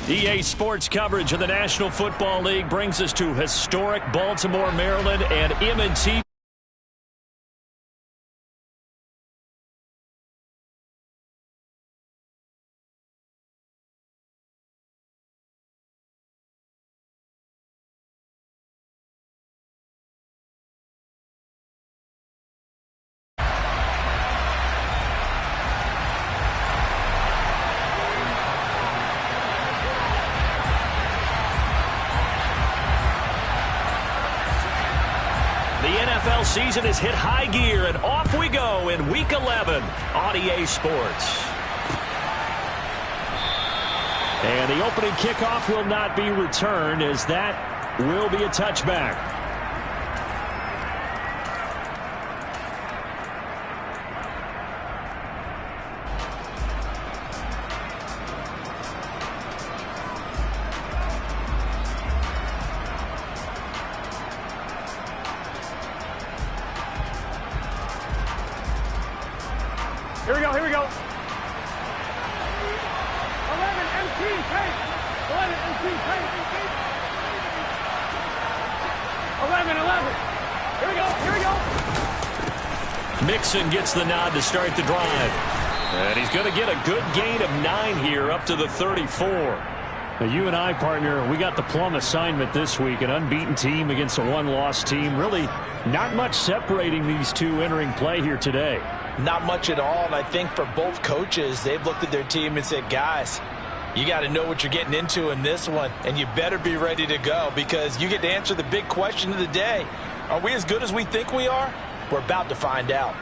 EA Sports coverage of the National Football League brings us to historic Baltimore, Maryland, and M&T. The NFL season has hit high gear, and off we go in Week 11 on EA Sports. And the opening kickoff will not be returned, as that will be a touchback. Here we go, here we go. 11 MT, take. 11 MT, take. 11. Here we go, here we go. Mixon gets the nod to start the drive. And he's going to get a good gain of 9 here up to the 34. Now, you and I, partner, we got the plum assignment this week. An unbeaten team against a one-loss team. Really not much separating these two entering play here today. Not much at all, and I think for both coaches, they've looked at their team and said, guys, you got to know what you're getting into in this one, and you better be ready to go because you get to answer the big question of the day. Are we as good as we think we are? We're about to find out.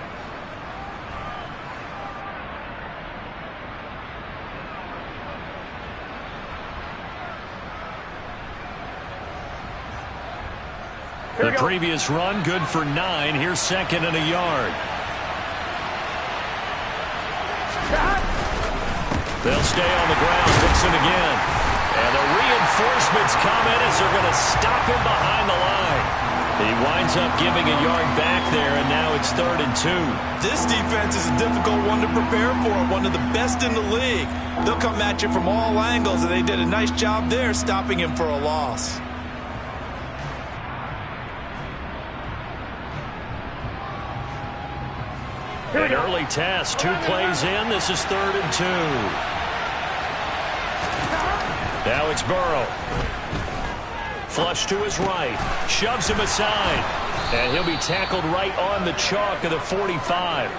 The previous run, good for 9. Here's second and a yard. They'll stay on the ground. Mixon again. And the reinforcements come in as they're going to stop him behind the line. He winds up giving a yard back there, and now it's 3rd and 2. This defense is a difficult one to prepare for, one of the best in the league. They'll come at you from all angles, and they did a nice job there stopping him for a loss. An early test, 2 plays in. This is 3rd and 2. Now it's Burrow. Flush to his right. Shoves him aside. And he'll be tackled right on the chalk of the 45.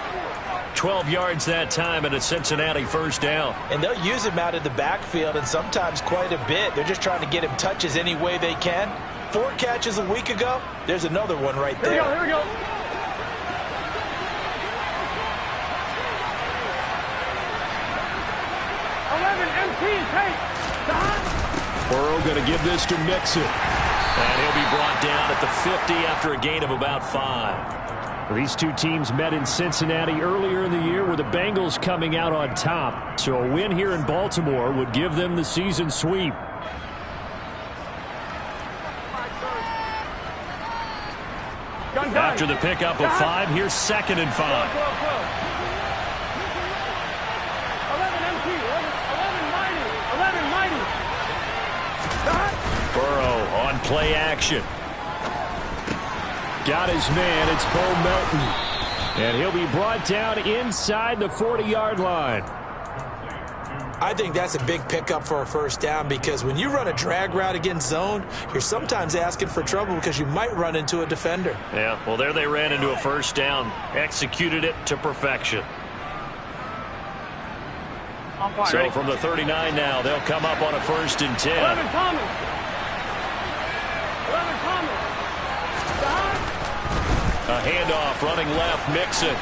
12 yards that time and a Cincinnati first down. And they'll use him out of the backfield, and sometimes quite a bit. They're just trying to get him touches any way they can. 4 catches a week ago. There's another one right there. Here we go. Burrow going to give this to Mixon. And he'll be brought down at the 50 after a gain of about 5. These two teams met in Cincinnati earlier in the year with the Bengals coming out on top. So a win here in Baltimore would give them the season sweep. After the pickup of 5, here's 2nd and 5. Burrow on play action. Got his man. It's Bo Melton. And he'll be brought down inside the 40-yard line. I think that's a big pickup for a first down because when you run a drag route against zone, you're sometimes asking for trouble because you might run into a defender. Yeah, well, there they ran into a first down. Executed it to perfection. So from the 39 now, they'll come up on a 1st and 10. 11 Thomas. A handoff running left, Mixon.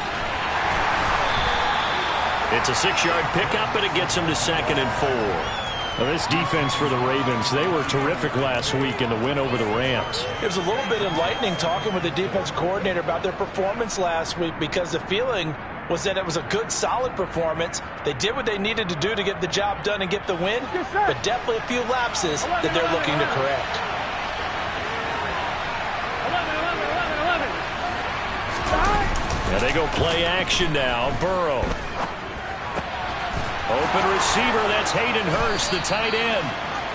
It's a 6-yard pickup, and it gets him to 2nd and 4. Now, this defense for the Ravens, they were terrific last week in the win over the Rams. It was a little bit enlightening talking with the defense coordinator about their performance last week because the feeling was that it was a good, solid performance. They did what they needed to do to get the job done and get the win, but definitely a few lapses that they're looking to correct. 11. And they go play action now. Burrow. Open receiver, that's Hayden Hurst, the tight end.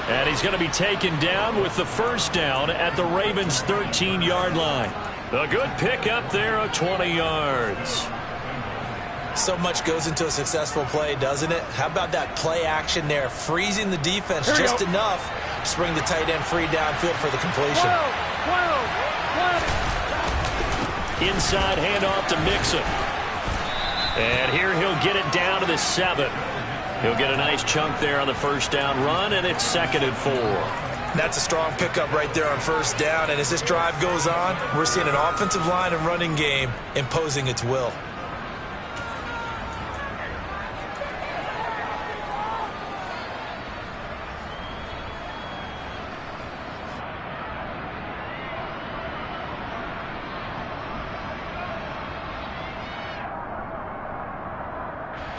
And he's going to be taken down with the first down at the Ravens' 13-yard line. A good pickup there of 20 yards. So much goes into a successful play, doesn't it? How about that play action there? Freezing the defense just enough to bring the tight end free downfield for the completion. 12. Inside handoff to Mixon. And here he'll get it down to the 7. He'll get a nice chunk there on the first down run, and it's 2nd and 4. That's a strong pickup right there on first down, and as this drive goes on, we're seeing an offensive line and running game imposing its will.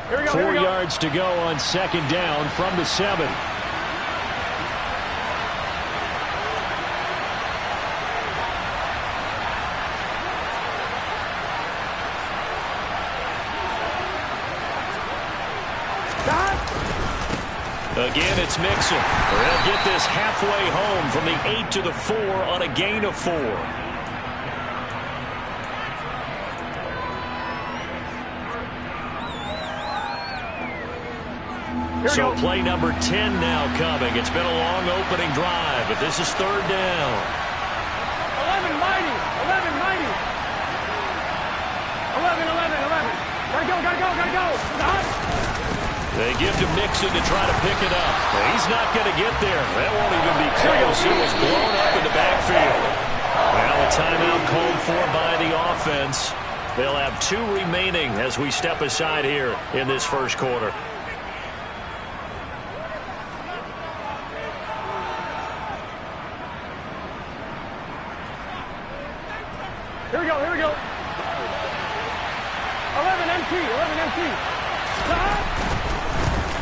Here we go. 4 yards to go on 2nd down from the 7. Again, it's Mixon. They'll get this halfway home from the 8 to the 4 on a gain of 4. So play number 10 now coming. It's been a long opening drive, but this is 3rd down. 11 mighty. 11 mighty. 11. Gotta go. They give to Mixon to try to pick it up. He's not going to get there. That won't even be close. He was blown up in the backfield. Now a timeout called for by the offense. They'll have 2 remaining as we step aside here in this first quarter. Here we go. 11 empty. Stop.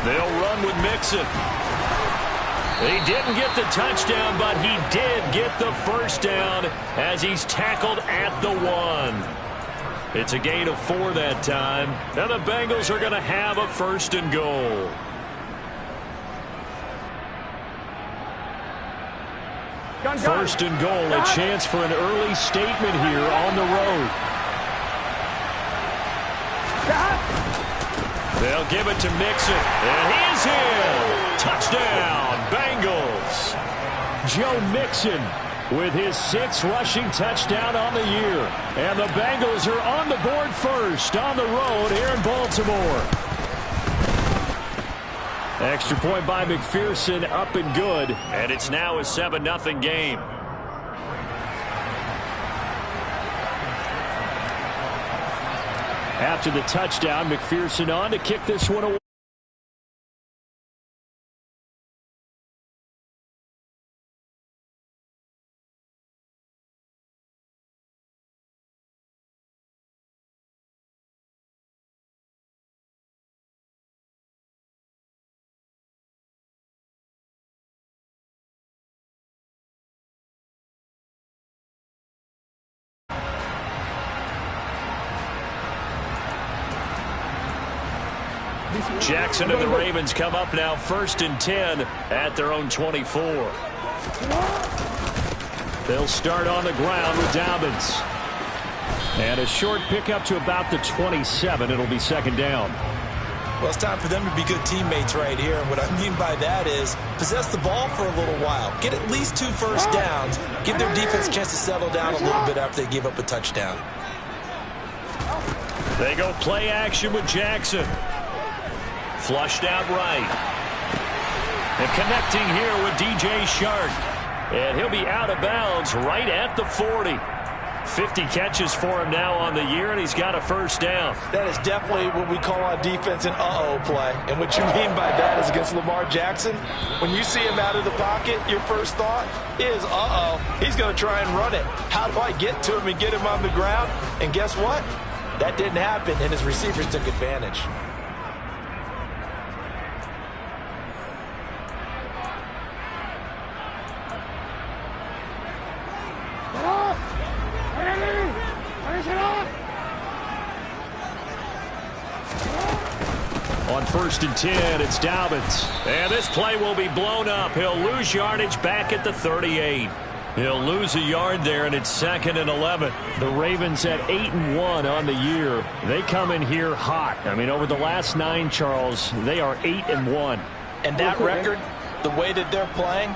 They'll run with Mixon. He didn't get the touchdown, but he did get the first down as he's tackled at the 1. It's a gain of 4 that time. And the Bengals are going to have a 1st and goal. First and goal, a chance for an early statement here on the road. They'll give it to Mixon, and he's in. Touchdown, Bengals. Joe Mixon with his 6th rushing touchdown on the year. And the Bengals are on the board first on the road here in Baltimore. Extra point by McPherson, up and good. And it's now a 7-0 game. After the touchdown, McPherson on to kick this one away. Jackson and the Ravens come up now 1st and 10 at their own 24. They'll start on the ground with Dobbins. And a short pickup to about the 27. It'll be 2nd down. Well, it's time for them to be good teammates right here. And what I mean by that is possess the ball for a little while. Get at least 2 first downs. Give their defense a chance to settle down a little bit after they give up a touchdown. They go play action with Jackson. Flushed out right. And connecting here with DJ Shark. And he'll be out of bounds right at the 40. 50 catches for him now on the year, and he's got a first down. That is definitely what we call on defense an uh-oh play. And what you mean by that is against Lamar Jackson, when you see him out of the pocket, your first thought is, uh-oh, he's going to try and run it. How do I get to him and get him on the ground? And guess what? That didn't happen, and his receivers took advantage. On 1st and 10, it's Dobbins. And this play will be blown up. He'll lose yardage back at the 38. He'll lose a yard there, and it's 2nd and 11. The Ravens at 8-1 on the year. They come in here hot. I mean, over the last 9, Charles, they are 8-1. And that record, the way that they're playing,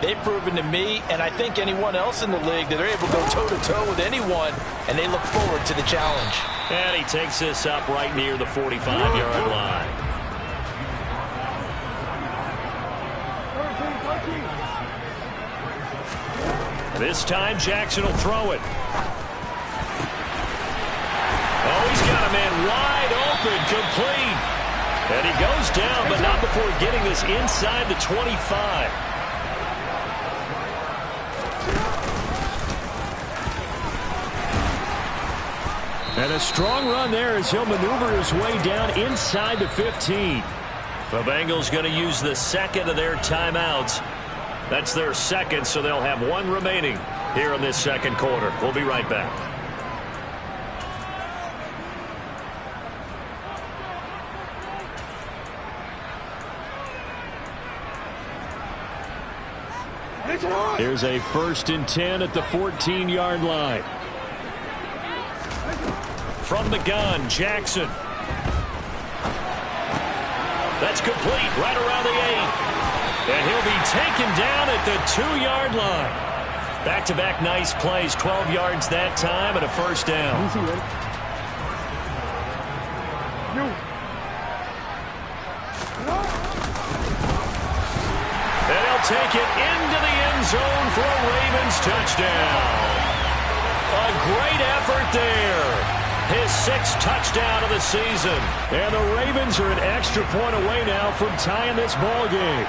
they've proven to me, and I think anyone else in the league, that they're able to go toe-to-toe with anyone, and they look forward to the challenge. And he takes this up right near the 45-yard line. This time, Jackson will throw it. Oh, he's got a man wide open, complete. And he goes down, but not before getting this inside the 25. And a strong run there as he'll maneuver his way down inside the 15. The Bengals going to use the second of their timeouts. That's their second, so they'll have one remaining here in this second quarter. We'll be right back. Here's a 1st and 10 at the 14-yard line. From the gun, Jackson. That's complete right around the 8. And he'll be taken down at the 2-yard line. Back-to-back nice plays, 12 yards that time and a first down. And he'll take it into the end zone for a Ravens touchdown. A great effort there. His 6th touchdown of the season. And the Ravens are an extra point away now from tying this ball game.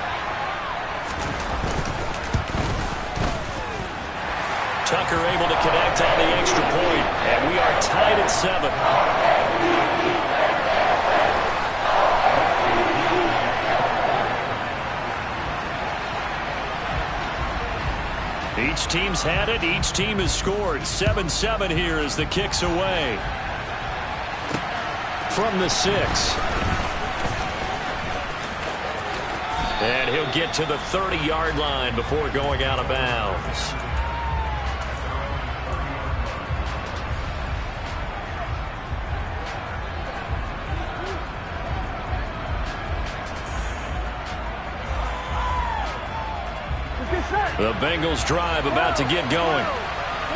Tucker able to connect on the extra point, and we are tied at 7. Each team's had it. Each team has scored. 7-7 here as the kick's away. From the 6. And he'll get to the 30-yard line before going out of bounds. The Bengals drive about to get going.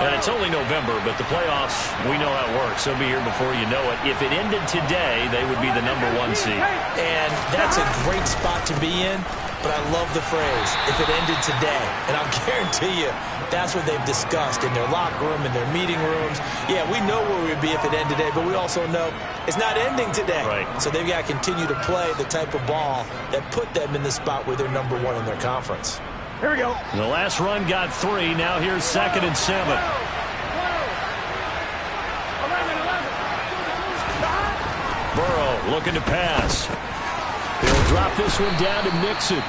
And it's only November, but the playoffs, we know how it works. They'll be here before you know it. If it ended today, they would be the #1 seed. And that's a great spot to be in, but I love the phrase, if it ended today. And I'll guarantee you, that's what they've discussed in their locker room, in their meeting rooms. Yeah, we know where we'd be if it ended today, but we also know it's not ending today. Right. So they've got to continue to play the type of ball that put them in the spot where they're #1 in their conference. Here we go. The last run got 3. Now here's 2nd and 7. 11. Burrow looking to pass. He'll drop this one down to Mixon.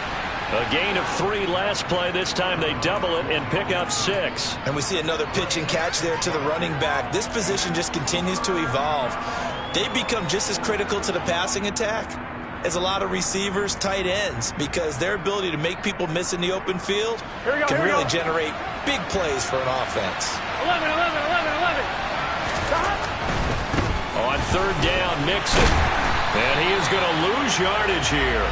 A gain of 3 last play. This time they double it and pick up 6. And we see another pitch and catch there to the running back. This position just continues to evolve. They become just as critical to the passing attack as a lot of receivers, tight ends, because their ability to make people miss in the open field can really generate big plays for an offense. 11. On 3rd down, Mixon. And he is going to lose yardage here.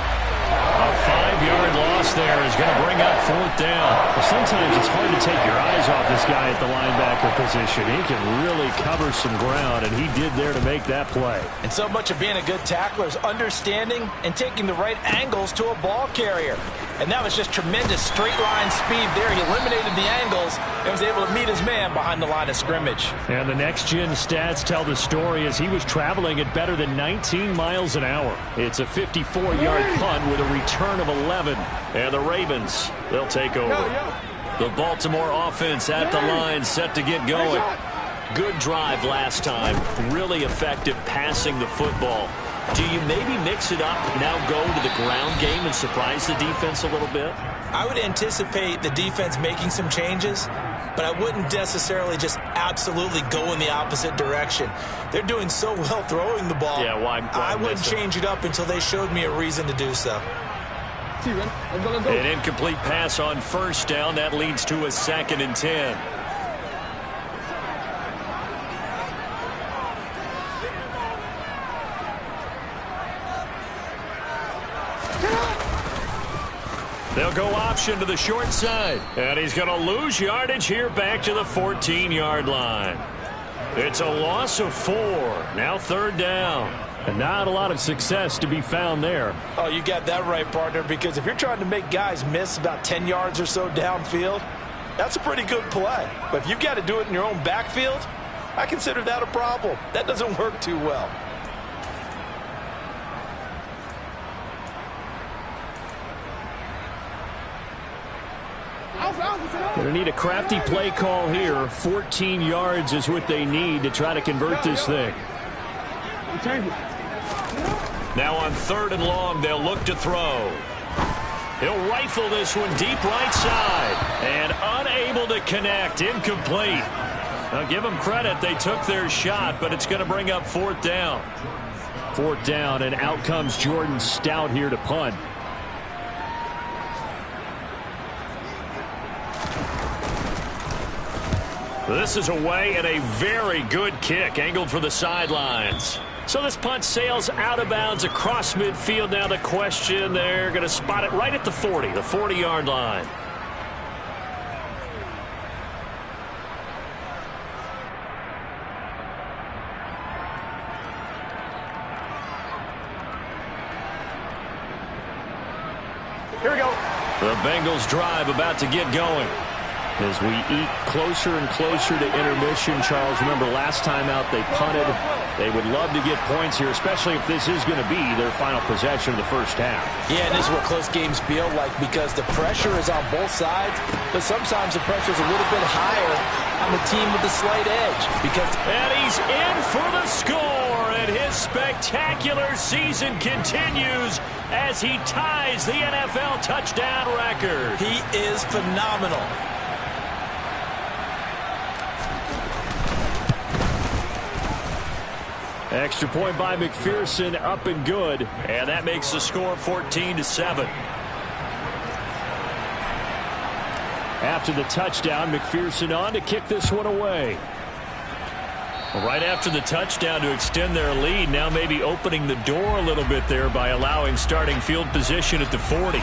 A 5-yard loss there is going to bring up 4th down. Well, sometimes it's hard to take your eyes off this guy at the linebacker position. He can really cover some ground, and he did there to make that play. And so much of being a good tackler is understanding and taking the right angles to a ball carrier. And that was just tremendous straight-line speed there. He eliminated the angles and was able to meet his man behind the line of scrimmage. And the next-gen stats tell the story as he was traveling at better than 19 miles an hour. It's a 54-yard punt with a return of 11. And the Ravens, they'll take over. The Baltimore offense at the line, set to get going. Good drive last time. Really effective passing the football. Do you maybe mix it up, now go to the ground game and surprise the defense a little bit? I would anticipate the defense making some changes, but I wouldn't necessarily just absolutely go in the opposite direction. They're doing so well throwing the ball. Yeah, why I wouldn't change it up until they showed me a reason to do so. An incomplete pass on first down. That leads to a 2nd and 10. They'll go option to the short side. And he's going to lose yardage here back to the 14-yard line. It's a loss of 4. Now 3rd down. And not a lot of success to be found there. Oh, you got that right, partner, because if you're trying to make guys miss about 10 yards or so downfield, that's a pretty good play. But if you've got to do it in your own backfield, I consider that a problem. That doesn't work too well. Going to need a crafty play call here. 14 yards is what they need to try to convert this thing. Now on 3rd and long, they'll look to throw. He'll rifle this one deep right side. And unable to connect. Incomplete. Now give them credit. They took their shot, but it's going to bring up 4th down. 4th down, and out comes Jordan Stout here to punt. This is away and a very good kick angled for the sidelines. So this punt sails out of bounds across midfield. Now the question, they're going to spot it right at the 40, the 40-yard line. Here we go. The Bengals drive about to get going. As we eat closer and closer to intermission, Charles, remember last time out they punted. They would love to get points here, especially if this is going to be their final possession of the first half. Yeah, and this is what close games feel like because the pressure is on both sides, but sometimes the pressure is a little bit higher on the team with the slight edge. And he's in for the score, and his spectacular season continues as he ties the NFL touchdown record. He is phenomenal. Extra point by McPherson, up and good. And that makes the score 14-7. After the touchdown, McPherson on to kick this one away. Right after the touchdown to extend their lead, now maybe opening the door a little bit there by allowing starting field position at the 40.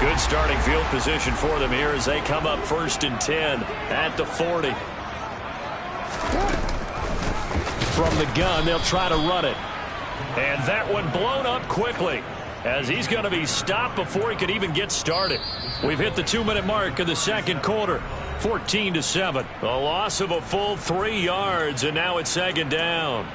Good starting field position for them here as they come up 1st and 10 at the 40. From the gun, they'll try to run it. And that one blown up quickly as he's going to be stopped before he could even get started. We've hit the 2-minute mark of the 2nd quarter. 14-7. A loss of a full 3 yards, and now it's 2nd down.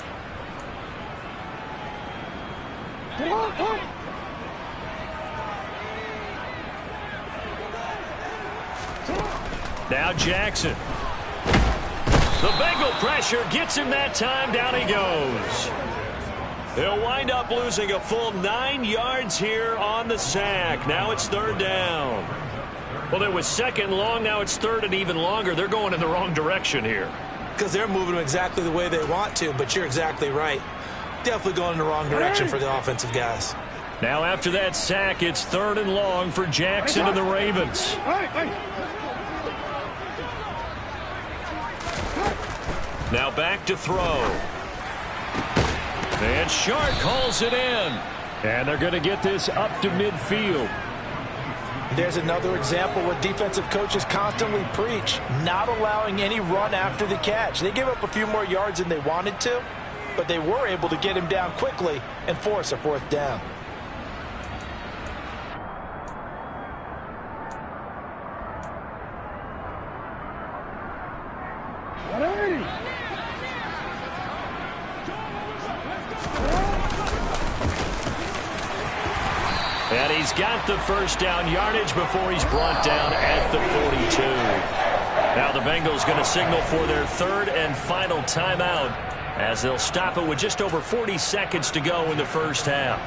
Now Jackson. The Bengal pressure gets him that time. Down he goes. He'll wind up losing a full 9 yards here on the sack. Now it's 3rd down. Well, it was 2nd long. Now it's 3rd and even longer. They're going in the wrong direction here. Because they're moving them exactly the way they want to, but you're exactly right. Definitely going in the wrong direction for the offensive guys. Now after that sack, it's 3rd and long for Jackson and the Ravens. Now back to throw. And Shark calls it in. And they're going to get this up to midfield. There's another example where defensive coaches constantly preach, not allowing any run after the catch. They gave up a few more yards than they wanted to, but they were able to get him down quickly and force a 4th down. And he's got the 1st down yardage before he's brought down at the Bengals going to signal for their third and final timeout as they'll stop it with just over 40 seconds to go in the first half.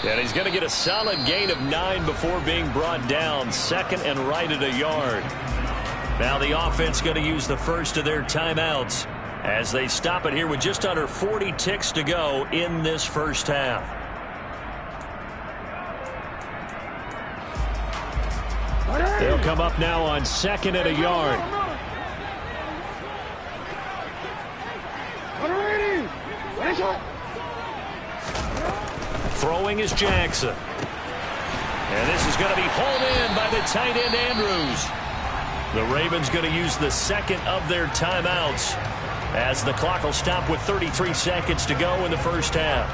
And he's going to get a solid gain of 9 before being brought down. Second and right at a yard. Now the offense going to use the first of their timeouts as they stop it here with just under 40 ticks to go in this first half. They'll come up now on second and a yard. Throwing is Jackson. And this is going to be hauled in by the tight end Andrews. The Ravens going to use the second of their timeouts as the clock will stop with 33 seconds to go in the first half.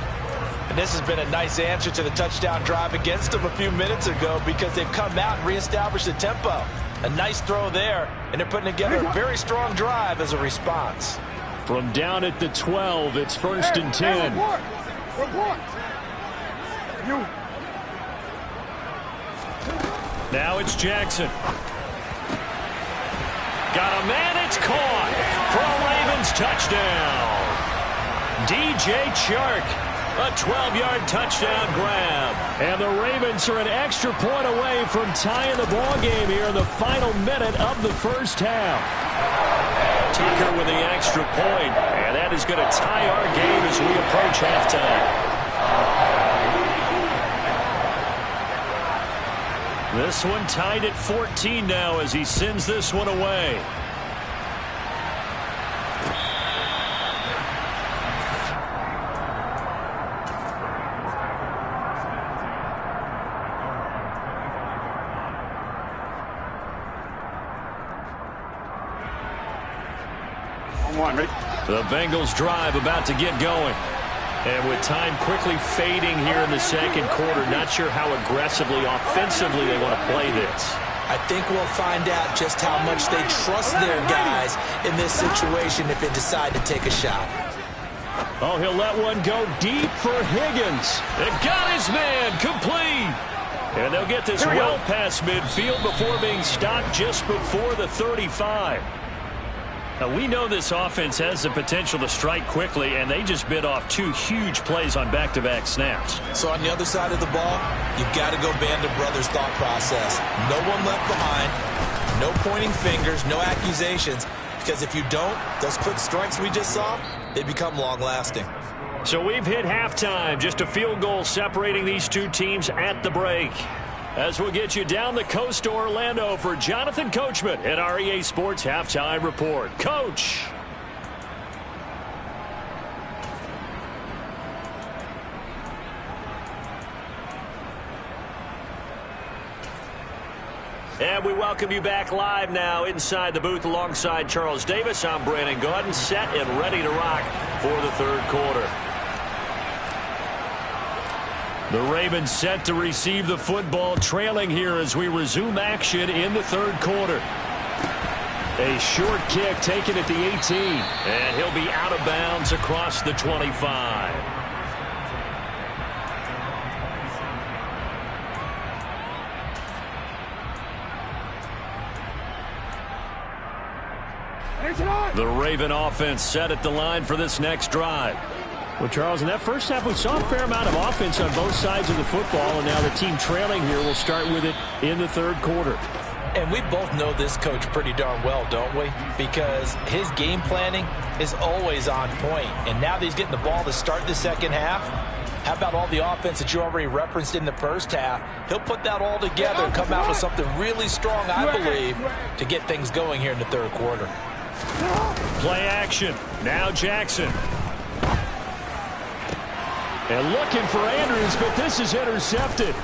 And this has been a nice answer to the touchdown drive against them a few minutes ago because they've come out and reestablished the tempo. A nice throw there, and they're putting together a very strong drive as a response. From down at the 12, it's first and 10. Now it's Jackson. Got a man, it's caught for a Ravens touchdown. DJ Chark, a 12-yard touchdown grab. And the Ravens are an extra point away from tying the ball game here in the final minute of the first half. Tucker with the extra point, and that is going to tie our game as we approach halftime. This one tied at 14 now as he sends this one away. The Bengals drive about to get going. And with time quickly fading here in the second quarter, not sure how aggressively, offensively they want to play this. I think we'll find out just how much they trust their guys in this situation if they decide to take a shot. Oh, he'll let one go deep for Higgins. They've got his man complete. And they'll get this well past midfield before being stopped just before the 35. Now, we know this offense has the potential to strike quickly, and they just bit off 2 huge plays on back-to-back snaps. So on the other side of the ball, you've got to go Band of Brothers thought process. No one left behind, no pointing fingers, no accusations, because if you don't, those quick strikes we just saw, they become long-lasting. So we've hit halftime, just a field goal separating these 2 teams at the break. As we'll get you down the coast to Orlando for Jonathan Coachman at our EA Sports Halftime Report. Coach. And we welcome you back live now inside the booth alongside Charles Davis. I'm Brandon Gaudin, set and ready to rock for the third quarter. The Ravens set to receive the football, trailing here as we resume action in the third quarter. A short kick taken at the 18, and he'll be out of bounds across the 25. The Raven offense set at the line for this next drive. Well, Charles, in that first half, we saw a fair amount of offense on both sides of the football, and now the team trailing here will start with it in the third quarter. And we both know this coach pretty darn well, don't we? Because his game planning is always on point. And now that he's getting the ball to start the second half, how about all the offense that you already referenced in the first half? He'll put that all together and come out with something really strong, I believe, to get things going here in the third quarter. Play action. Now Jackson. And looking for Andrews, but this is intercepted.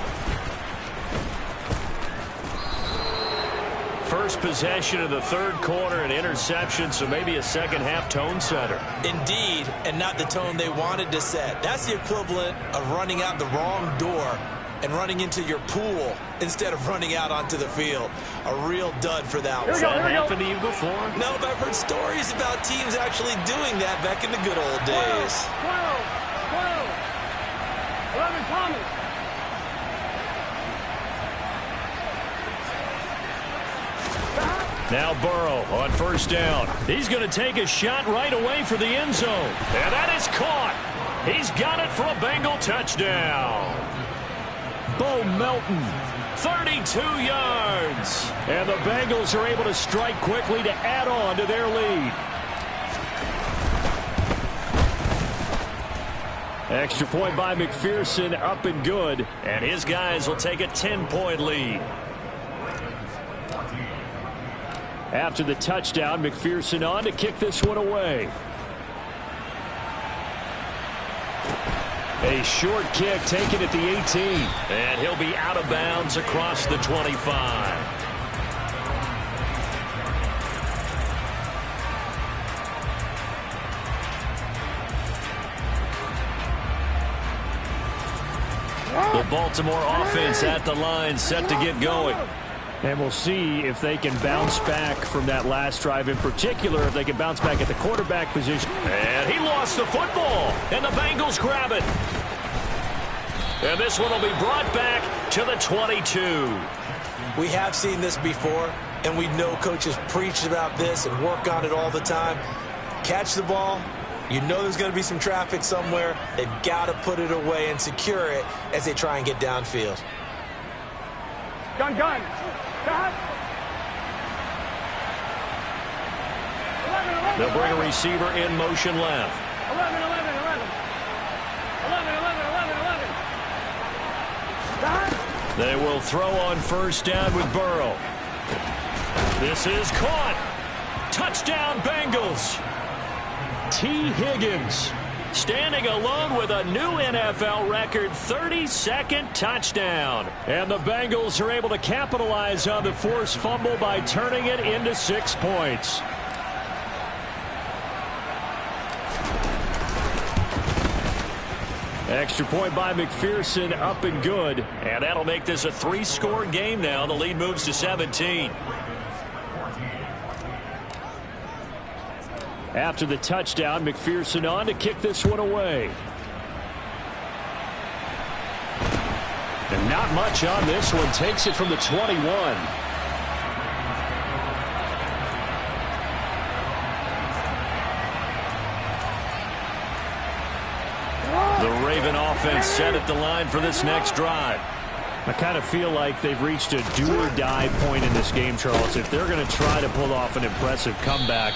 first possession of the third quarter, an interception, so maybe a second-half tone setter. Indeed, and not the tone they wanted to set. That's the equivalent of running out the wrong door and running into your pool instead of running out onto the field. A real dud for that one. Has that happened to you before? No, but I've heard stories about teams actually doing that back in the good old days. 12, 11, Thomas. Now Burrow on first down. He's going to take a shot right away for the end zone. And that is caught. He's got it for a Bengal touchdown. Bo Melton, 32 yards. And the Bengals are able to strike quickly to add on to their lead. Extra point by McPherson, up and good. And his guys will take a 10-point lead. After the touchdown, McPherson on to kick this one away. A short kick taken at the 18. And he'll be out of bounds across the 25. The Baltimore offense at the line, set to get going. And we'll see if they can bounce back from that last drive, in particular, if they can bounce back at the quarterback position. And he lost the football, and the Bengals grab it. And this one will be brought back to the 22. We have seen this before, and we know coaches preach about this and work on it all the time. Catch the ball. You know there's going to be some traffic somewhere. They've got to put it away and secure it as they try and get downfield. Gun. They'll bring a receiver in motion left. 11. They will throw on first down with Burrow. This is caught. Touchdown Bengals. T. Higgins standing alone with a new NFL record 32nd touchdown. And the Bengals are able to capitalize on the forced fumble by turning it into 6 points. Extra point by McPherson, up and good. And that'll make this a 3-score game now. The lead moves to 17. After the touchdown, McPherson on to kick this one away. And not much on this one. Takes it from the 21. The Raven offense set at the line for this next drive. I kind of feel like they've reached a do-or-die point in this game, Charles. If they're going to try to pull off an impressive comeback,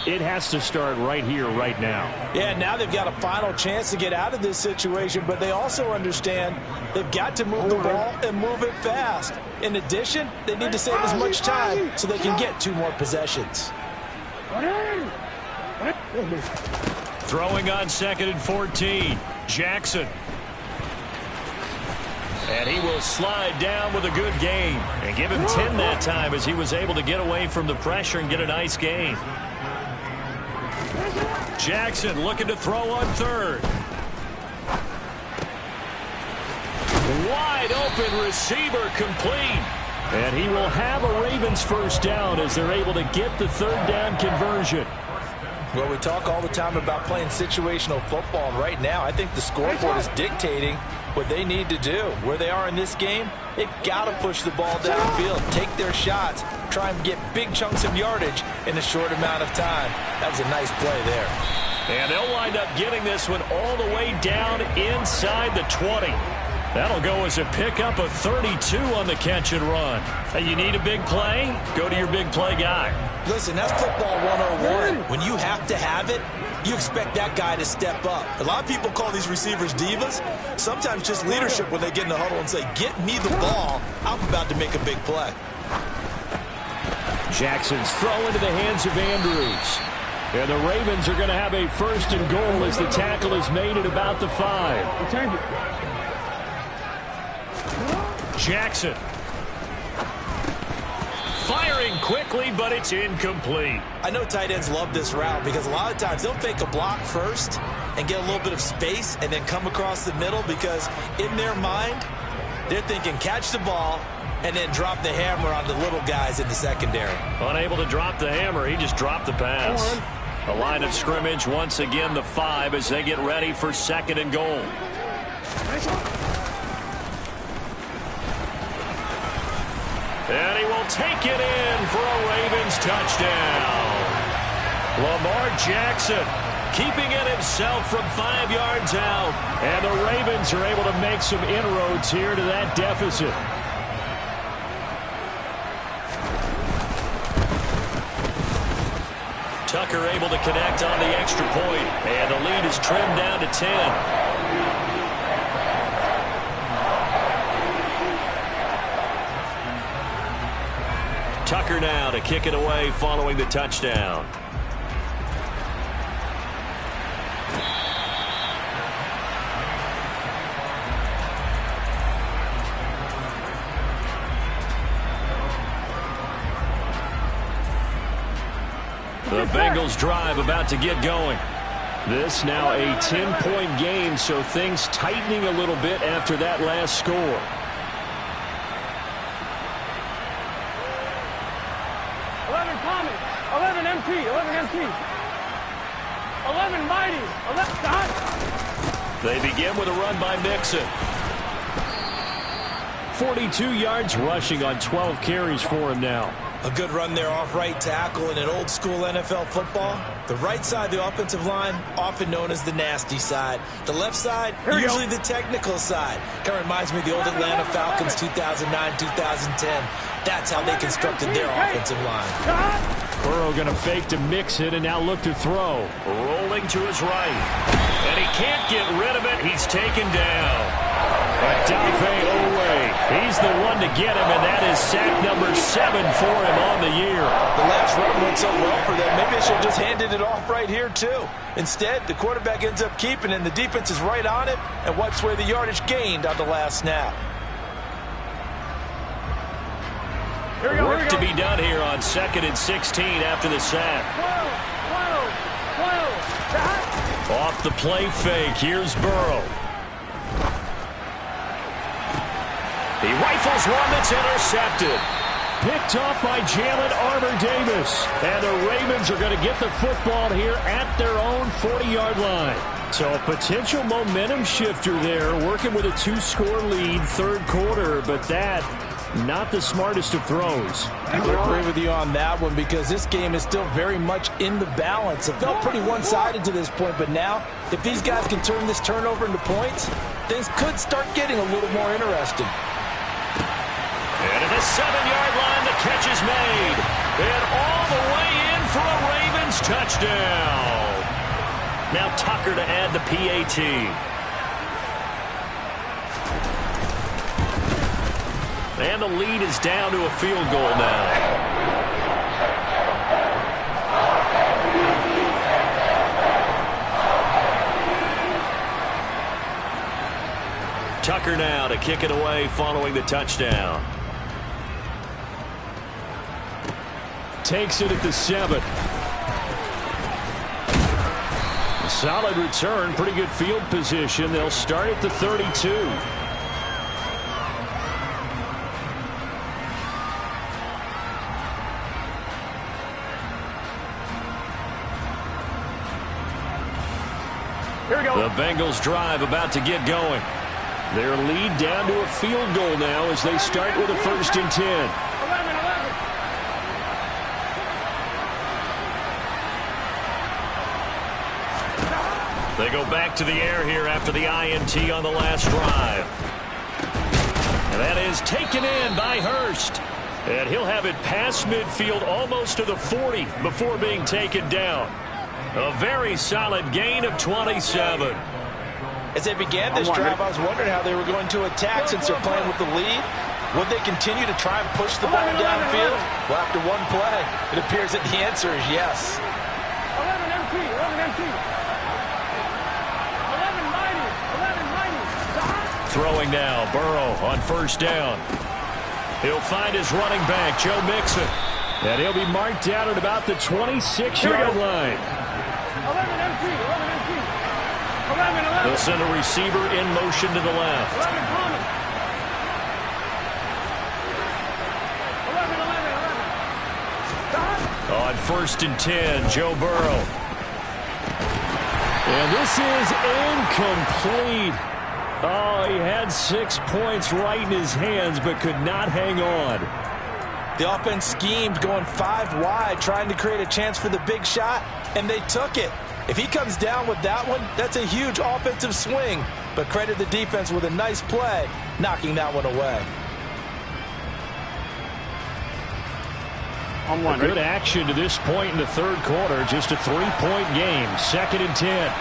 it has to start right here, right now. Yeah, now they've got a final chance to get out of this situation, but they also understand they've got to move the ball and move it fast. In addition, they need to save as much time so they can get 2 more possessions. Throwing on 2nd and 14. Jackson. And he will slide down with a good gain. And give him 10 that time as he was able to get away from the pressure and get a nice gain. Jackson looking to throw on 3rd. Wide open receiver complete. And he will have a Ravens first down as they're able to get the 3rd down conversion. Well, we talk all the time about playing situational football. And right now, I think the scoreboard is dictating what they need to do. Where they are in this game, they've got to push the ball downfield, take their shots, try and get big chunks of yardage in a short amount of time. That was a nice play there. And they'll wind up getting this one all the way down inside the 20. That'll go as a pickup of 32 on the catch and run. Hey, you need a big play? Go to your big play guy. Listen, that's football 101. When you have to have it, you expect that guy to step up. A lot of people call these receivers divas. Sometimes just leadership when they get in the huddle and say, get me the ball. I'm about to make a big play. Jackson's throw into the hands of Andrews. And the Ravens are going to have a 1st and goal as the tackle is made at about the 5. Jackson. Firing moving quickly, but it's incomplete. I know tight ends love this route because a lot of times they'll fake a block first and get a little bit of space and then come across the middle because in their mind, they're thinking catch the ball and then drop the hammer on the little guys in the secondary. Unable to drop the hammer, he just dropped the pass. The line of scrimmage, once again, the 5 as they get ready for 2nd and goal. And he will take it in for a Ravens touchdown. Lamar Jackson keeping it himself from 5 yards out. And the Ravens are able to make some inroads here to that deficit. Tucker able to connect on the extra point. And the lead is trimmed down to 10. Tucker now to kick it away following the touchdown. The Bengals drive about to get going. This now a 10-point game, so things tightening a little bit after that last score. MT, 11 MT. 11 mighty. 11 dot. They begin with a run by Mixon. 42 yards rushing on 12 carries for him now. A good run there off right tackle in an old school NFL football. The right side of the offensive line, often known as the nasty side. The left side, usually the technical side. Kind of reminds me of the old Atlanta Falcons 2009-2010. That's how they constructed their offensive line. Burrow going to fake to mix it and now look to throw. Rolling to his right. And he can't get rid of it. He's taken down. He's the one to get him, and that is sack number 7 for him on the year. The last run went so well for them. Maybe they should have just handed it off right here, too. Instead, the quarterback ends up keeping it, and the defense is right on it and wipes away the yardage gained on the last snap. Work to be done here on 2nd and 16 after the sack. 12. Off the play fake, here's Burrow. He rifles one that's intercepted. Picked off by Jalen Armour-Davis. And the Ravens are going to get the football here at their own 40-yard line. So a potential momentum shifter there, working with a 2-score lead, 3rd quarter, but that not the smartest of throws. I agree with you on that one because this game is still very much in the balance. It felt pretty one-sided to this point, but now if these guys can turn this turnover into points, things could start getting a little more interesting. And at the 7-yard line, the catch is made. And all the way in for a Ravens touchdown. Now Tucker to add the PAT. And the lead is down to a field goal now. Tucker now to kick it away following the touchdown. Takes it at the 7. Solid return, pretty good field position. They'll start at the 32. The Bengals drive about to get going. Their lead down to a field goal now as they start with a 1st and 10. 11. They go back to the air here after the INT on the last drive. And that is taken in by Hurst. And he'll have it past midfield almost to the 40 before being taken down. A very solid gain of 27. As they began this drive, I was wondering how they were going to attack since they're playing with the lead. Would they continue to try and push the ball downfield? Well, after one play, it appears that the answer is yes. 11 MT, 11 MT. 11 mighty. Throwing now, Burrow on 1st down. He'll find his running back, Joe Mixon. And he'll be marked down at about the 26-yard line. 11 empty. 11. They'll send a receiver in motion to the left. 11 common. 11. On 1st and 10, Joe Burrow. And this is incomplete. Oh, he had 6 points right in his hands, but could not hang on. The offense schemed going 5 wide, trying to create a chance for the big shot, and they took it. If he comes down with that one, that's a huge offensive swing. But credit the defense with a nice play, knocking that one away. Good action to this point in the third quarter. Just a 3-point game. 2nd and 10.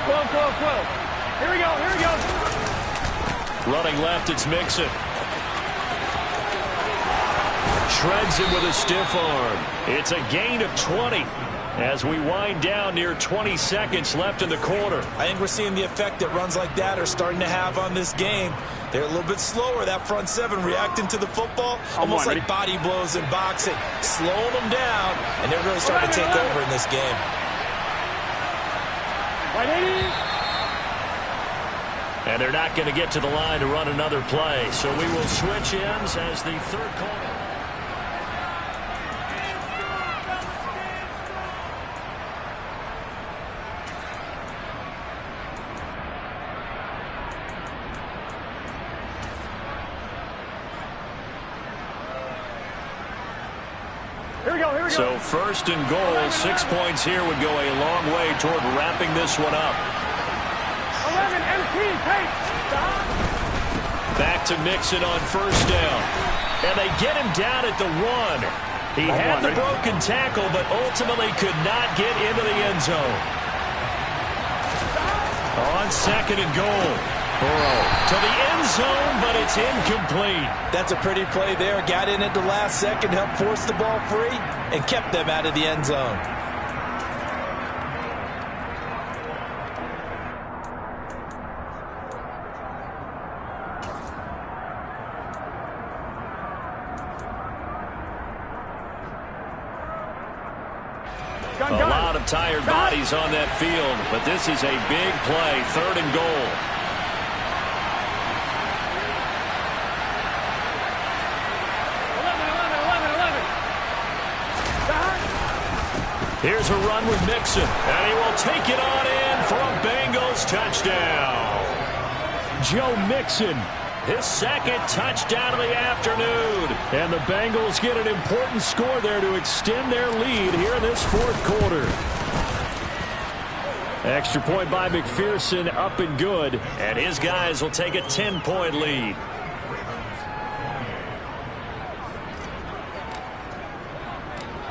11. 12. Here we go. Running left, it's Mixon. Shreds him with a stiff arm. It's a gain of 20 as we wind down near 20 seconds left in the quarter. I think we're seeing the effect that runs like that are starting to have on this game. They're a little bit slower, that front seven, reacting to the football, almost like body blows in boxing, slowing them down, and they're really starting to take over in this game. And they're not going to get to the line to run another play, so we will switch ends as the third quarter. So 1st and goal, 6 points here would go a long way toward wrapping this one up. 11 empty, Back to Mixon on 1st down. And they get him down at the 1. He had the broken tackle, but ultimately could not get into the end zone. On 2nd and goal. Burrow to the end zone, but it's incomplete. That's a pretty play there. Got in at the last second, helped force the ball free, and kept them out of the end zone. A lot of tired bodies on that field, but this is a big play. 3rd and goal. Here's a run with Mixon, and he will take it on in for a Bengals touchdown. Joe Mixon, his 2nd touchdown of the afternoon. And the Bengals get an important score there to extend their lead here in this 4th quarter. Extra point by McPherson, up and good. And his guys will take a 10-point lead.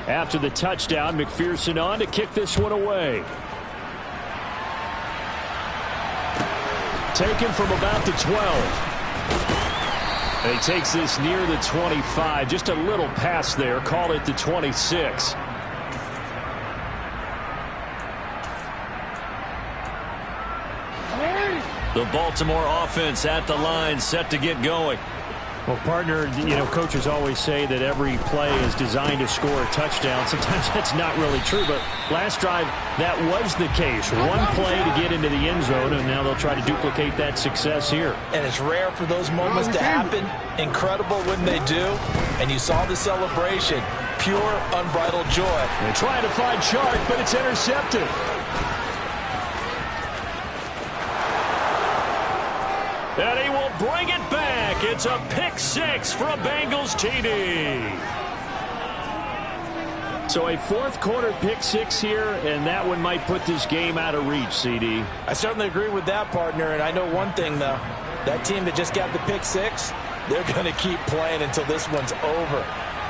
After the touchdown, McPherson on to kick this one away. Taken from about the 12. And he takes this near the 25. Just a little pass there. Call it the 26. The Baltimore offense at the line, set to get going. Well, partner, coaches always say that every play is designed to score a touchdown. Sometimes that's not really true, but last drive, that was the case. One play to get into the end zone, and now they'll try to duplicate that success here. And it's rare for those moments to happen. Incredible when they do. And you saw the celebration. Pure, unbridled joy. They're trying to find Chark, but it's intercepted. And he will bring it back. It's a pick 6 for a Bengals TD. So a 4th quarter pick 6 here, and that one might put this game out of reach, CD. I certainly agree with that, partner. And I know one thing, though. That team that just got the pick 6, they're going to keep playing until this one's over.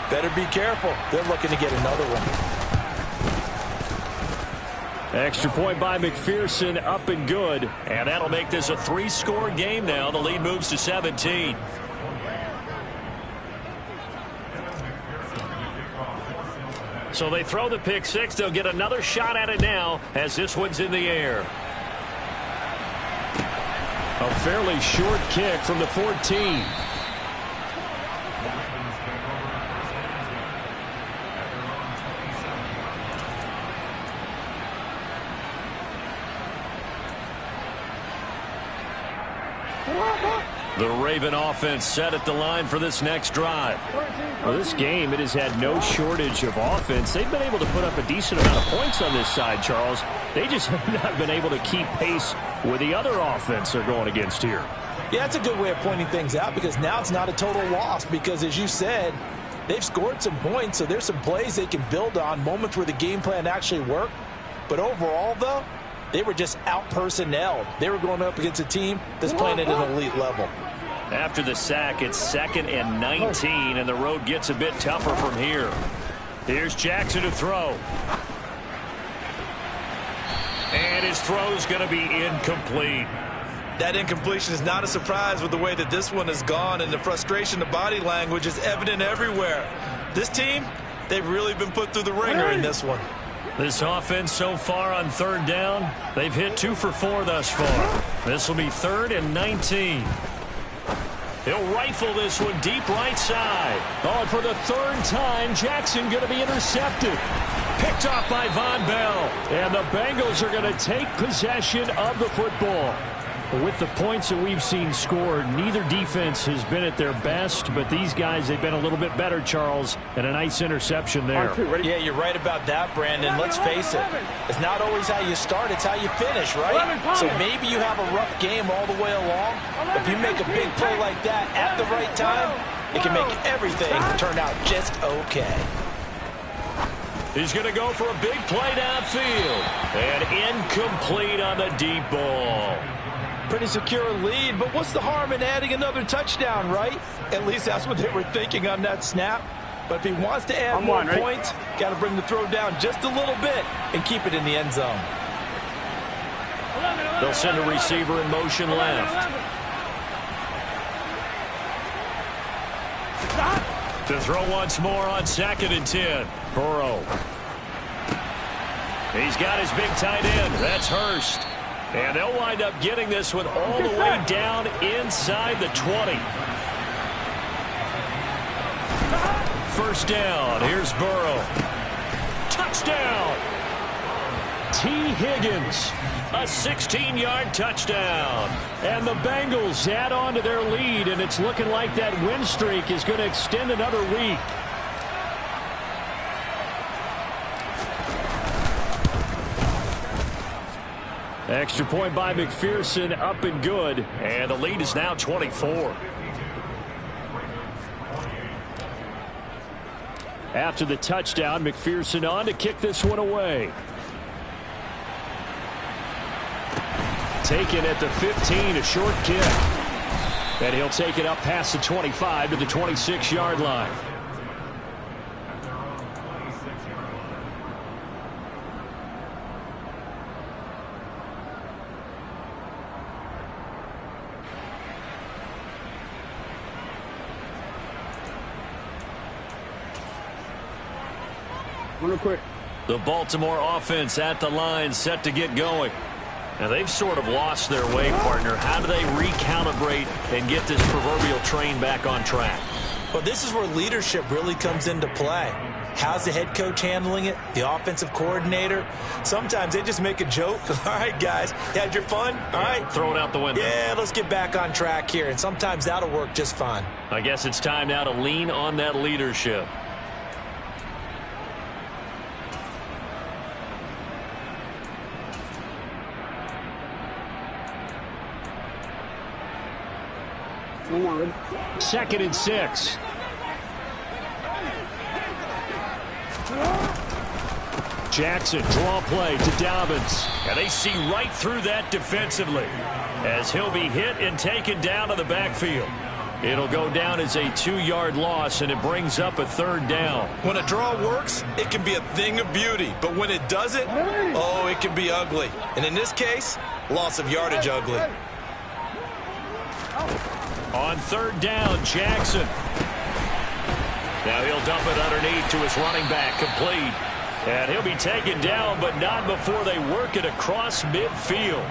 Better be careful. They're looking to get another one. Extra point by McPherson, up and good. And that'll make this a 3-score game now. The lead moves to 17. So they throw the pick 6. They'll get another shot at it now as this one's in the air. A fairly short kick from the 14. The Raven offense set at the line for this next drive. Well, this game, it has had no shortage of offense. They've been able to put up a decent amount of points on this side, Charles. They just have not been able to keep pace with the other offense they're going against here. Yeah, that's a good way of pointing things out because now it's not a total loss because, as you said, they've scored some points, so there's some plays they can build on, moments where the game plan actually worked. But overall, though, they were just out-personnelled. They were going up against a team that's playing at an elite level. After the sack, it's 2nd and 19, and the road gets a bit tougher from here. Here's Jackson to throw. And his throw's going to be incomplete. That incompletion is not a surprise with the way that this one has gone, and the frustration, the body language is evident everywhere. This team, they've really been put through the ringer in this one. This offense so far on 3rd down, they've hit 2 for 4 thus far. This will be 3rd and 19. He'll rifle this one deep right side. Oh, and for the 3rd time, Jackson going to be intercepted. Picked off by Von Bell. And the Bengals are going to take possession of the football. With the points that we've seen scored, neither defense has been at their best, but these guys, they've been a little bit better, Charles, and a nice interception there. Yeah, you're right about that, Brandon. Let's face it. It's not always how you start, it's how you finish, right? So maybe you have a rough game all the way along, but if you make a big play like that at the right time, it can make everything turn out just okay. He's going to go for a big play downfield. And incomplete on the deep ball. Pretty secure lead, but what's the harm in adding another touchdown, right? At least that's what they were thinking on that snap. But if he wants to add more points, got to bring the throw down just a little bit and keep it in the end zone. They'll send a receiver in motion left. To throw once more on 2nd and 10. Burrow. He's got his big tight end. That's Hurst. And they'll wind up getting this one all the way down inside the 20. 1st down. Here's Burrow. Touchdown. T. Higgins. A 16-yard touchdown. And the Bengals add on to their lead, and it's looking like that win streak is going to extend another week. Extra point by McPherson, up and good. And the lead is now 24. After the touchdown, McPherson on to kick this one away. Taken at the 15, a short kick. And he'll take it up past the 25 to the 26-yard line. Real quick. The Baltimore offense at the line, set to get going. Now, they've sort of lost their way, partner. How do they recalibrate and get this proverbial train back on track? Well, this is where leadership really comes into play. How's the head coach handling it? The offensive coordinator? Sometimes they just make a joke. All right, guys, you had your fun? All right. Throw it out the window. Yeah, let's get back on track here. And sometimes that'll work just fine. I guess it's time now to lean on that leadership. Second and 6. Jackson, draw play to Dobbins. And they see right through that defensively as he'll be hit and taken down to the backfield. It'll go down as a 2-yard loss, and it brings up a 3rd down. When a draw works, it can be a thing of beauty. But when it doesn't, oh, it can be ugly. And in this case, loss of yardage ugly. On 3rd down, Jackson. Now he'll dump it underneath to his running back, complete. And he'll be taken down, but not before they work it across midfield.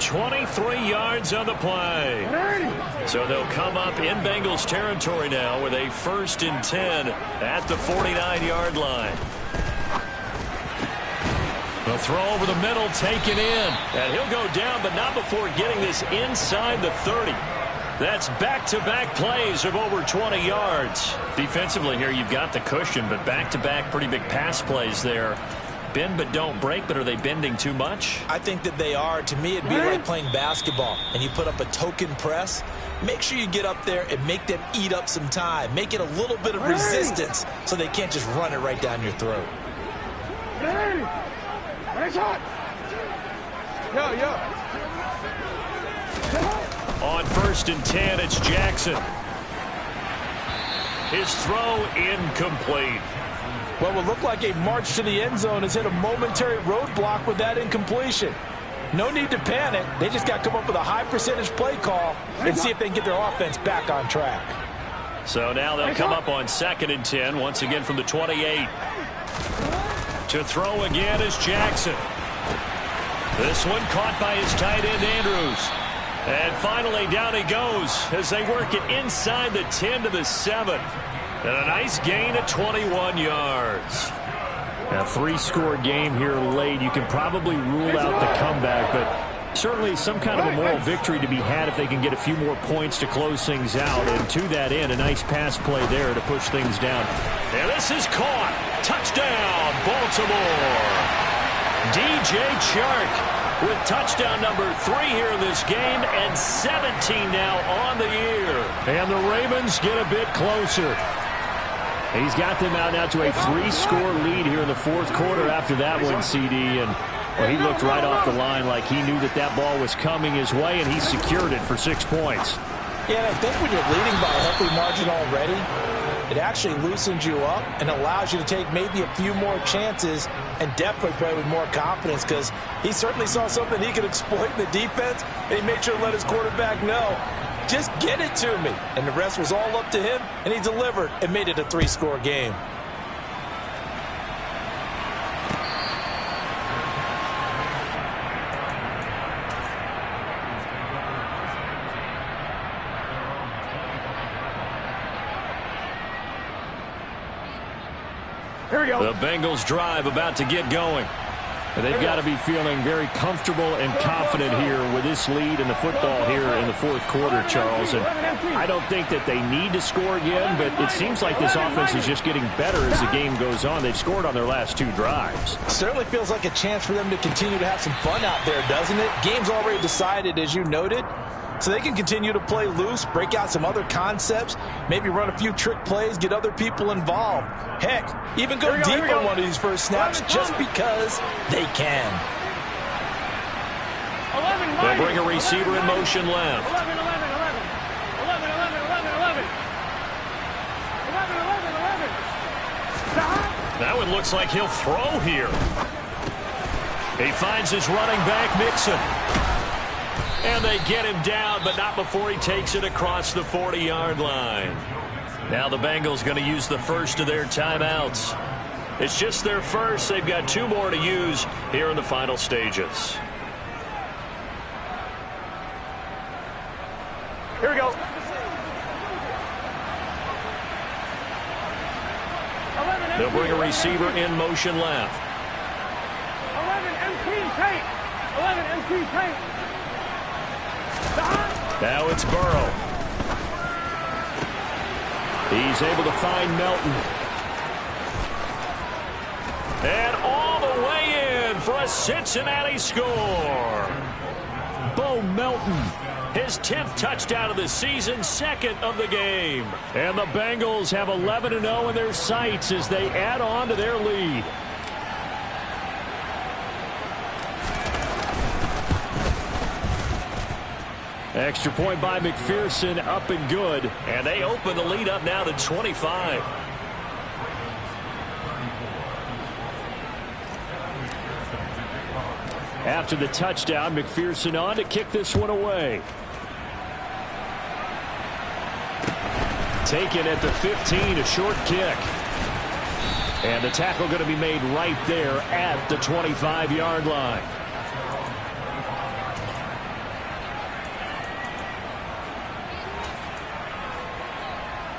23 yards on the play. So they'll come up in Bengals territory now with a 1st and 10 at the 49-yard line. The throw over the middle, taken in. And he'll go down, but not before getting this inside the 30. That's back-to-back plays of over 20 yards. Defensively here, you've got the cushion, but back-to-back pretty big pass plays there. Bend but don't break, but are they bending too much? I think that they are. To me, it'd be like playing basketball, and you put up a token press. Make sure you get up there and make them eat up some time. Make it a little bit of resistance so they can't just run it right down your throat. On 1st and 10, it's Jackson. His throw incomplete. What would look like a march to the end zone has hit a momentary roadblock with that incompletion. No need to panic. They just got to come up with a high percentage play call and see if they can get their offense back on track. So now they'll come up on 2nd and 10, once again from the 28. To throw again is Jackson. This one caught by his tight end, Andrews. And finally, down he goes as they work it inside the 10 to the 7. And a nice gain of 21 yards. A 3-score game here late. You can probably rule out the comeback, but certainly some kind of a moral victory to be had if they can get a few more points to close things out. And to that end, a nice pass play there to push things down. And this is caught. Touchdown, Baltimore. DJ Chark with touchdown number 3 here in this game, and 17 now on the year. And the Ravens get a bit closer. He's got them out now to a 3-score lead here in the 4th quarter after that one, CD. And well, he looked right off the line like he knew that that ball was coming his way, and he secured it for 6 points. Yeah, and I think when you're leading by a healthy margin already, it actually loosens you up and allows you to take maybe a few more chances and definitely play with more confidence, because he certainly saw something he could exploit in the defense, and he made sure to let his quarterback know, just get it to me. And the rest was all up to him, and he delivered and made it a 3-score game. Here we go. The Bengals drive about to get going. They've got to be feeling very comfortable and confident here with this lead in the football here in the 4th quarter, Charles. And I don't think that they need to score again, but it seems like this offense is just getting better as the game goes on. They've scored on their last 2 drives. Certainly feels like a chance for them to continue to have some fun out there, doesn't it? Game's already decided, as you noted. So they can continue to play loose, break out some other concepts, maybe run a few trick plays, get other people involved. Heck, even go deep on one of these first snaps just because they can. They'll bring a receiver in motion left. 11. That one looks like he'll throw here. He finds his running back, Mixon. And they get him down, but not before he takes it across the 40-yard line. Now the Bengals going to use the first of their timeouts. It's just their first. They've got 2 more to use here in the final stages. Here we go. 11. They'll bring a receiver in motion left. 11 empty paint. 11 empty paint. Now it's Burrow. He's able to find Melton. And all the way in for a Cincinnati score. Bo Melton, his 10th touchdown of the season, 2nd of the game. And the Bengals have 11-0 in their sights as they add on to their lead. Extra point by McPherson, up and good. And they open the lead up now to 25. After the touchdown, McPherson on to kick this one away. Taken at the 15, a short kick. And the tackle going to be made right there at the 25-yard line.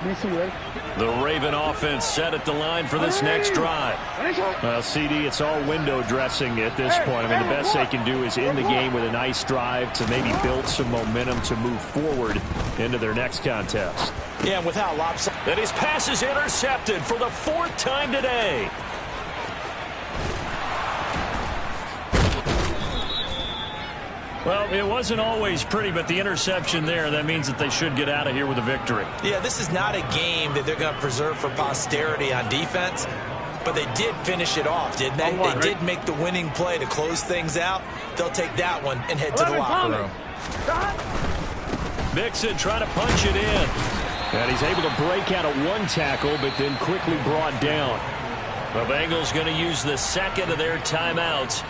The Raven offense set at the line for this next drive. Well, CD, it's all window dressing at this point. I mean, the best they can do is end the game with a nice drive to maybe build some momentum to move forward into their next contest. Yeah, without lopsided. And his pass is intercepted for the fourth time today. Well, it wasn't always pretty, but the interception there, that means that they should get out of here with a victory. Yeah, this is not a game that they're going to preserve for posterity on defense, but they did finish it off, didn't they? They did make the winning play to close things out. They'll take that one and head to the locker room. Mixon trying to punch it in. And he's able to break out of one tackle, but then quickly brought down. The Bengals going to use the second of their timeouts.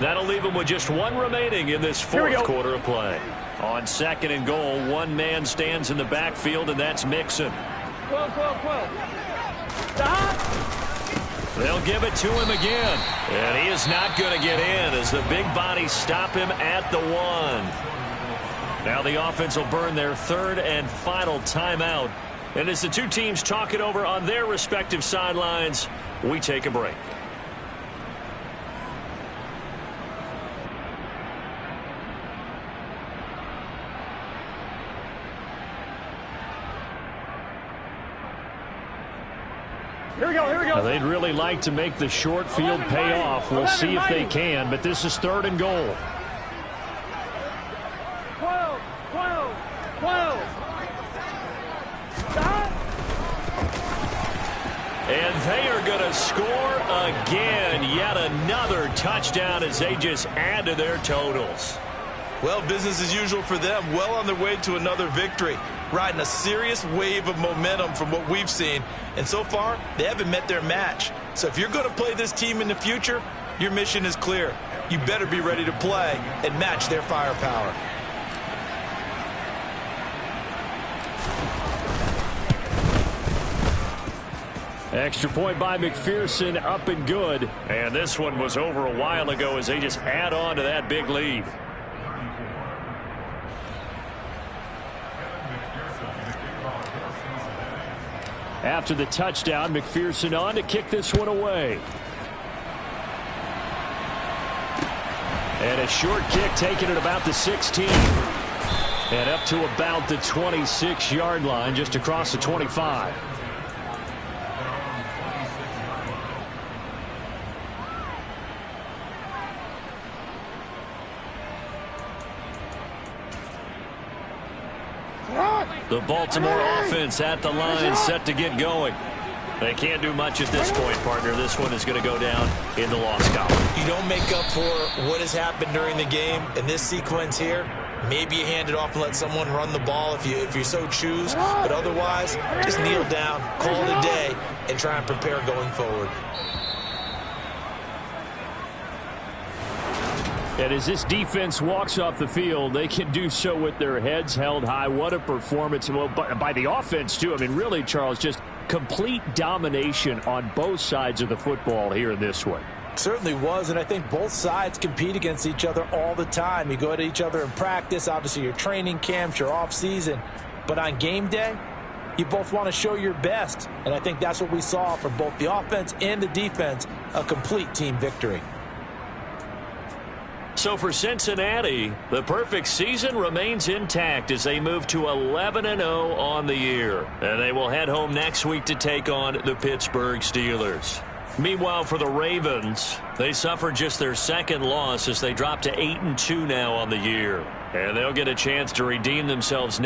That'll leave them with just one remaining in this fourth quarter of play. On second and goal, one man stands in the backfield, and that's Mixon. 12. Stop. They'll give it to him again. And he is not going to get in as the big bodies stop him at the 1. Now the offense will burn their third and final timeout. And as the two teams talk it over on their respective sidelines, we take a break. Here we go. Now, they'd really like to make the short field pay off. We'll see if they can, but this is third and goal. 12. Stop. And they are going to score again. Yet another touchdown as they just add to their totals. Well, business as usual for them. Well on their way to another victory. Riding a serious wave of momentum from what we've seen. And so far, they haven't met their match. So if you're going to play this team in the future, your mission is clear. You better be ready to play and match their firepower. Extra point by McPherson, up and good. And this one was over a while ago as they just add on to that big lead. After the touchdown, McPherson on to kick this one away. And a short kick taken at about the 16. And up to about the 26-yard line, just across the 25. The Baltimore offense at the line, set to get going. They can't do much at this point, partner. This one is going to go down in the loss column. You don't make up for what has happened during the game. In this sequence here, maybe you hand it off and let someone run the ball if you so choose. But otherwise, just kneel down, call it a day, and try and prepare going forward. And as this defense walks off the field, they can do so with their heads held high. What a performance. Well, by the offense, too. I mean, really, Charles, just complete domination on both sides of the football here in this one. Certainly was, and I think both sides compete against each other all the time. You go at each other in practice, obviously your training camps, your off-season. But on game day, you both want to show your best. And I think that's what we saw from both the offense and the defense, a complete team victory. So for Cincinnati, the perfect season remains intact as they move to 11-0 on the year. And they will head home next week to take on the Pittsburgh Steelers. Meanwhile, for the Ravens, they suffered just their second loss as they drop to 8-2 now on the year. And they'll get a chance to redeem themselves